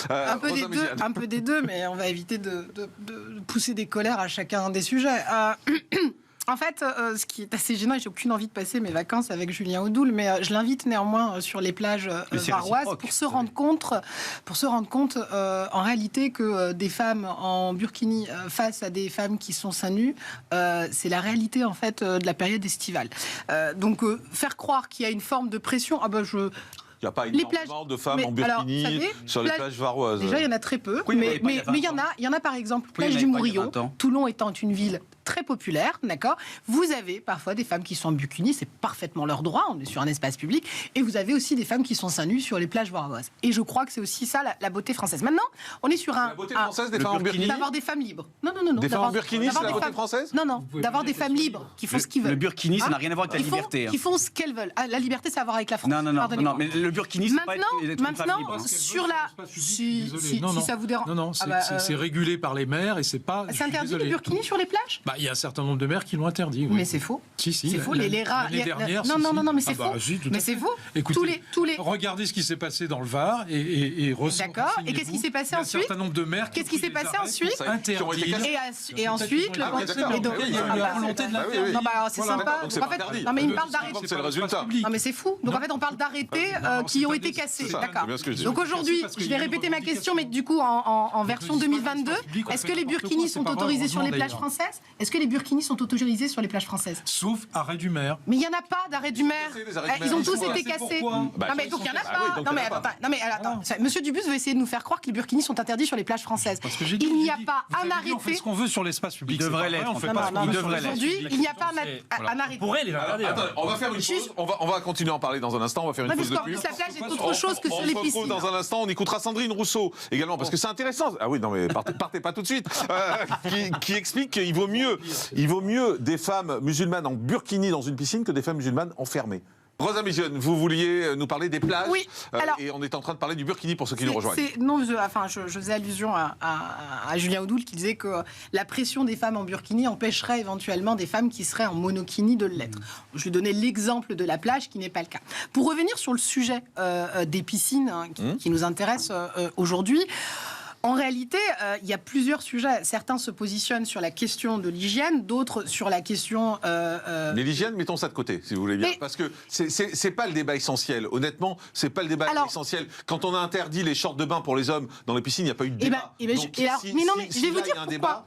Un peu des deux, mais on va éviter de pousser des colères à chacun des sujets. En fait, ce qui est assez gênant, et j'ai aucune envie de passer mes vacances avec Julien Audoul, mais je l'invite néanmoins sur les plages varoises pour se rendre compte, en réalité que des femmes en burkini face à des femmes qui sont seins nus, c'est la réalité en fait de la période estivale. Donc faire croire qu'il y a une forme de pression, Il n'y a pas énormément de femmes en burkini sur les plages varoises. Déjà, il y en a très peu, mais il y en a par exemple, plage du Mourillon, Toulon étant une ville très populaire, d'accord. Vous avez parfois des femmes qui sont en burkini, c'est parfaitement leur droit, on est sur un espace public, et vous avez aussi des femmes qui sont seins nus sur les plages varoises. Et je crois que c'est aussi ça la beauté française. Maintenant, on est sur la beauté française des femmes en burkini. D'avoir des femmes libres. Non. Des femmes en burkini, c'est la beauté française. Non, d'avoir des femmes libres qui font ce qu'ils veulent. Le burkini, ça n'a rien à voir avec la liberté. Qui font ce qu'elles veulent. La liberté, ça a à voir avec la France. Non, mais le burkini, c'est pas être une femme libre. Sur la... Si ça vous dérange... Non, c'est régulé par les maires et c'est pas... C'est interdit le burkini sur les plages ? Il y a un certain nombre de maires qui l'ont interdit. Oui. Mais c'est faux. Si. C'est faux. Les rats... Non, mais c'est faux. Mais c'est faux. Écoutez, regardez ce qui s'est passé dans le Var et d'accord. Et qu'est-ce qui s'est passé ensuite ? Un certain nombre de maires. Qu'est-ce qui s'est passé ensuite ? Et ensuite... Il y a eu la volonté de l'interdire. Non, c'est sympa. Non, mais il me parle d'arrêter. C'est le résultat. Non, mais c'est fou. Donc en fait, on parle d'arrêtés qui ont été cassés. D'accord. Donc aujourd'hui, je vais répéter ma question, mais du coup, en version 2022, est-ce que les burkinis sont autorisés sur les plages françaises ? Est-ce que les burkinis sont autorisés sur les plages françaises ? Sauf arrêt du maire. Mais il n'y en a pas d'arrêt du maire. Ils ont tous été cassés. Non, mais donc il n'y en a pas. Non, mais attends. Monsieur Dubus veut essayer de nous faire croire que les burkinis sont interdits sur les plages françaises. Il n'y a pas un arrêté. On fait ce qu'on veut sur l'espace public. Il devrait l'être. Aujourd'hui, il n'y a pas un arrêté. Pourrait les interdire. Attends, on va faire une pause. On va continuer à en parler dans un instant. On va faire une pause de pub. La plage est autre chose que sur les piscines. On se retrouve dans un instant. On écoutera Sandrine Rousseau également parce que c'est intéressant. Ah oui, non mais partez pas tout de suite. Qui explique qu'il vaut mieux des femmes musulmanes en burkini dans une piscine que des femmes musulmanes enfermées. Rosa Migeonne, vous vouliez nous parler des plages, oui, alors, et on est en train de parler du burkini pour ceux qui nous rejoignent. Je faisais allusion à Julien Audoul qui disait que la pression des femmes en burkini empêcherait éventuellement des femmes qui seraient en monokini de l'être. Je lui donnais l'exemple de la plage qui n'est pas le cas. Pour revenir sur le sujet des piscines qui nous intéresse aujourd'hui, en réalité, il y a plusieurs sujets. Certains se positionnent sur la question de l'hygiène, d'autres sur la question... Mais l'hygiène, mettons ça de côté, si vous voulez bien. Parce que c'est pas le débat essentiel. Honnêtement, c'est pas le débat essentiel. Quand on a interdit les shorts de bain pour les hommes dans les piscines, il n'y a pas eu de débat. Mais je vais vous dire pourquoi.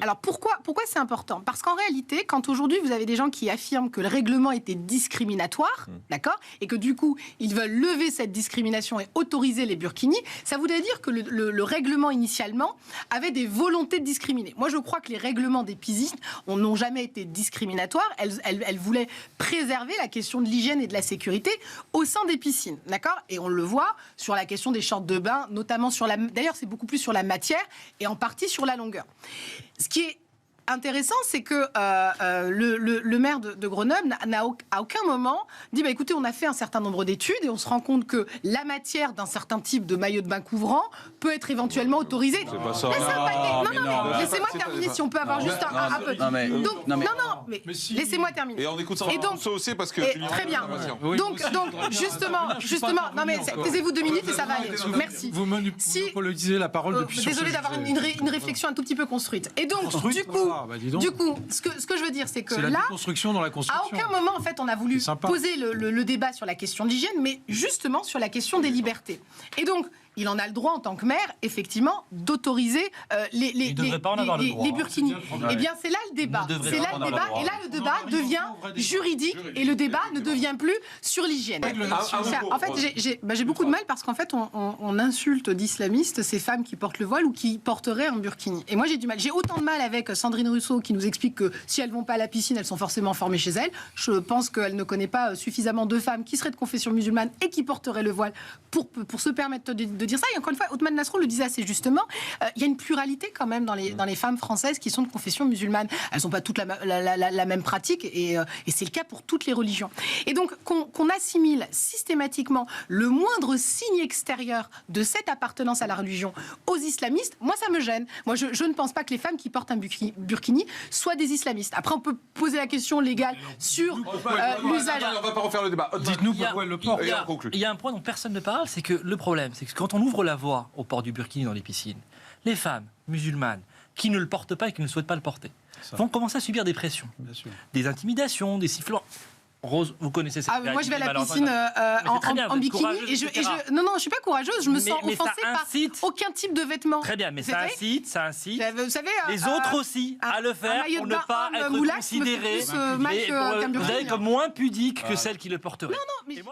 Alors pourquoi c'est important ? Parce qu'en réalité, quand aujourd'hui vous avez des gens qui affirment que le règlement était discriminatoire, d'accord ? Et que du coup, ils veulent lever cette discrimination et autoriser les burkinis, ça voudrait dire que le règlement initialement avait des volontés de discriminer. Moi, je crois que les règlements des piscines n'ont jamais été discriminatoires. Elles voulaient préserver la question de l'hygiène et de la sécurité au sein des piscines, d'accord ? Et on le voit sur la question des shorts de bain, notamment d'ailleurs, c'est beaucoup plus sur la matière et en partie sur la longueur. Ce qui est intéressant, c'est que le maire de Grenoble à aucun moment dit écoutez, on a fait un certain nombre d'études et on se rend compte que la matière d'un certain type de maillot de bain couvrant peut être éventuellement autorisée. C'est pas ça. Non, laissez-moi terminer si on peut avoir juste un peu. Mais laissez-moi terminer. Et on écoute ça aussi parce que très bien. Donc justement, non mais taisez-vous 2 minutes et ça va aller. Merci. Vous monopolisez la parole depuis. Désolé d'avoir une réflexion un tout petit peu construite. Et donc du coup, ce que je veux dire, c'est que là, dans la construction. À aucun moment, en fait, on a voulu poser le débat sur la question de l'hygiène, mais justement sur la question des libertés. Et donc, il en a le droit en tant que maire, effectivement, d'autoriser les burkinis. Eh bien, c'est là le débat. Et là, le débat devient juridique et le débat ne devient plus sur l'hygiène. En fait, j'ai beaucoup de mal parce qu'en fait, on insulte d'islamistes ces femmes qui portent le voile ou qui porteraient un burkini. Et moi, j'ai du mal. J'ai autant de mal avec Sandrine Rousseau qui nous explique que si elles vont pas à la piscine, elles sont forcément formées chez elles. Je pense qu'elle ne connaît pas suffisamment de femmes qui seraient de confession musulmane et qui porteraient le voile pour se permettre de dire ça. Et encore une fois, Othman Nasrallah le disait assez justement, il y a une pluralité quand même dans les femmes françaises qui sont de confession musulmane. Elles n'ont pas toutes la même pratique et c'est le cas pour toutes les religions. Et donc qu'on assimile systématiquement le moindre signe extérieur de cette appartenance à la religion aux islamistes, moi ça me gêne. Moi je ne pense pas que les femmes qui portent un burkini soient des islamistes. Après on peut poser la question légale sur l'usage. On va pas refaire le débat. Dites-nous pourquoi elle le porte. Il y a un point dont personne ne parle, c'est que le problème, c'est que quand on ouvre la voie au port du burkini dans les piscines, les femmes musulmanes qui ne le portent pas et qui ne souhaitent pas le porter vont commencer à subir des pressions, des intimidations, des sifflements. Rose, vous connaissez cette moi je vais à la piscine en bikini non, je suis pas courageuse, je me sens offensée par aucun type de vêtements. Très bien, mais ça incite vous savez, les autres aussi à le faire pour ne pas être considérés comme moins pudiques que celles qui le porteraient. Non, mais